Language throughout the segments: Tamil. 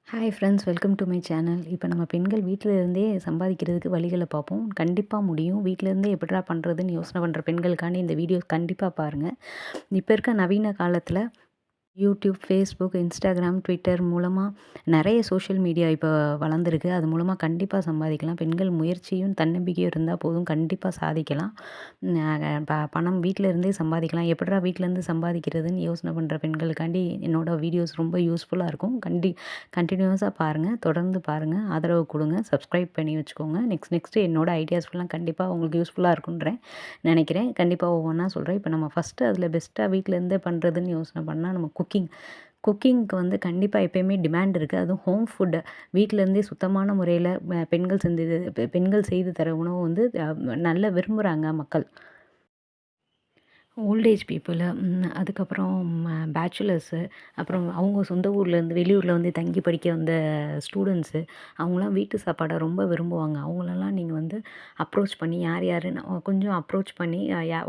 Hi friends, welcome to my channel. இப்போ நம்ம பெண்கள் வீட்டில இருந்தே சம்பாதிக்கிறதுக்கு வழிகள பார்ப்போம். கண்டிப்பா முடியும். வீட்ல இருந்தே எப்புட்றா பண்ணுறதுன்னு யோசனை பண்ணுற பெண்களுக்காண்டி இந்த வீடியோ கண்டிப்பா பாருங்க. இப்ப இருக்க நவீன காலத்தில யூடியூப், ஃபேஸ்புக், இன்ஸ்டாகிராம், ட்விட்டர் மூலமா நெறைய சோஷியல் மீடியா இப்போ வளர்ந்துருக்கு. அது மூலமா கண்டிப்பா சம்பாதிக்கலாம். பெண்கள் முயற்சியும், தன்னம்பிக்கையும் இருந்தா போதும் கண்டிப்பா சாதிக்கலாம். பணம் வீட்ல இருந்தே சம்பாதிக்கலாம். எப்புட்றா வீட்லேருந்து சம்பாதிக்கிறதுன்னு யோசனை பண்ற பெண்களுக்காண்டி என்னோட வீடியோஸ் ரொம்ப யூஸ்ஃபுல்லா இருக்கும். கன்டினியூஸா பாருங்க. தொடர்ந்து பாருங்க. ஆதரவு குடுங்க. சப்ஸ்கிரைப் பண்ணி வச்சுக்கோங்க. நெக்ஸ்ட்டு என்னோட ஐடியாஸ்லாம் கண்டிப்பா உங்களுக்கு யூஸ்ஃபுல்லா இருக்குன்றேன் நெனைக்கிறேன். கண்டிப்பா ஒவ்வொன்னா சொல்றேன். இப்போ நம்ம ஃபர்ஸ்ட்டு அதில பெஸ்ட்டா வீட்ல இருந்தே பண்றதுன்னு யோசனை பண்ணா நம்ம குக்கிங்க்கு வந்து கண்டிப்பா எப்பயுமே டிமாண்ட் இருக்கு. அதுவும் ஹோம் ஃபுட் வீட்ல இருந்தே சுத்தமான முறையில பெண்கள் செய்து தர உணவு வந்து நல்லா விரும்புறாங்க மக்கள். ஓல்ட் ஏஜ் பீப்புளு, அதுக்கப்புறம் பேச்சுலர்ஸு, அப்புறம் அவங்க சொந்த ஊர்லேருந்து வெளியூர்ல வந்து தங்கி படிக்க வந்த ஸ்டூடெண்ட்ஸு, அவங்கலாம் வீட்டு சாப்பாட ரொம்ப விரும்புவாங்க. அவங்களலாம் நீங்க வந்து அப்ரோச் பண்ணி யார் யாருன்னு கொஞ்சம் அப்ரோச் பண்ணி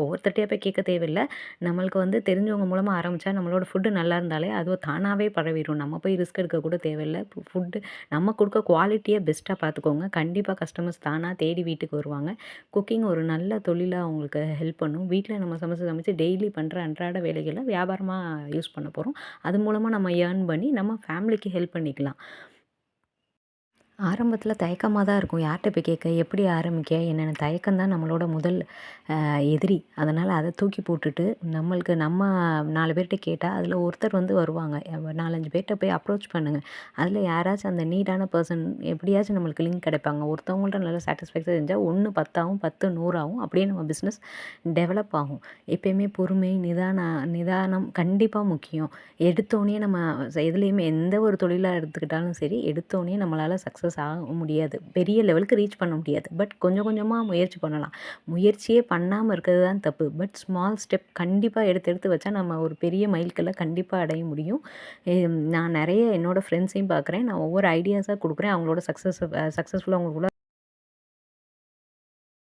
ஒவ்வொருத்தர்ட்டயா போய் கேட்க தேவையில்ல. நம்மளுக்கு வந்து தெரிஞ்சவங்க மூலமா ஆரம்பிச்சா நம்மளோட ஃபுட்டு நல்லா இருந்தாலே அது தானாவே பரவிரும். நம்ம போய் ரிஸ்க் எடுக்க கூட தேவையில்ல. ஃபுட்டு நம்ம குடுக்க குவாலிட்டிய பெஸ்ட்டா பார்த்துக்கோங்க. கண்டிப்பா கஸ்டமர்ஸ் தானா தேடி வீட்டுக்கு வருவாங்க. குக்கிங் ஒரு நல்ல தொழிலா அவங்களுக்கு ஹெல்ப் பண்ணும். வீட்ல நம்ம சமைச்சு சமைச்சு டெய்லி பண்ற அன்றாட வேலைகள வியாபாரமா யூஸ் பண்ண போறோம். அது மூலமா நம்ம ஏர்ன் பண்ணி நம்ம ஃபேமிலிக்கு ஹெல்ப் பண்ணிக்கலாம். ஆரம்பத்தில தயக்கமா தான் இருக்கும். யார்ட்ட போய் கேட்க? எப்படி ஆரம்பிக்க? என்னென்ன தயக்கம் தான் நம்மளோட முதல் எதிரி. அதனால அத தூக்கி போட்டுட்டு, நம்ம 4 பேர்ட்ட கேட்டா, அதில ஒருத்தர் வந்து வருவாங்க. 4, 5 பேர்ட்ட போய் அப்ரோச் பண்ணுங்க. அதில யாராச்சும் அந்த நீடான பெர்சன் எப்படியாச்சும் நம்மளுக்கு லிங்க் கிடைப்பாங்க. ஒருத்தவங்கள்ட்ட நல்லா சாட்டிஸ்ஃபேக்ஷன் செஞ்சா 1 10 ஆகும், 10 100 ஆகும். அப்படியே நம்ம பிசினஸ் டெவலப் ஆகும். எப்பயுமே பொறுமை, நிதானம் கண்டிப்பா முக்கியம். எடுத்தோனே நம்ம எதுலயுமே எந்த ஒரு தொழிலா எடுத்துக்கிட்டாலும் சரி, எடுத்தோனே நம்மளால சக்ஸஸ் ஆக முடியாது. பெரிய லெவலுக்கு ரீச் பண்ண முடியாது. பட் கொஞ்சம் கொஞ்சமா முயற்சி பண்ணலாம். முயற்சியே பண்ணாம இருக்கிறது தான் தப்பு. பட் ஸ்மால் ஸ்டெப் கண்டிப்பா எடுத்து எடுத்து வச்சா நம்ம ஒரு பெரிய மைல்கல்ல கண்டிப்பா அடைய முடியும். நான் நெறைய என்னோட ஃப்ரெண்ட்ஸையும் பார்க்குறேன். நான் ஒவ்வொரு ஐடியாஸா குடுக்குறேன். அவங்களோட சக்ஸஸ்ஃபுல்லா அவங்க கூட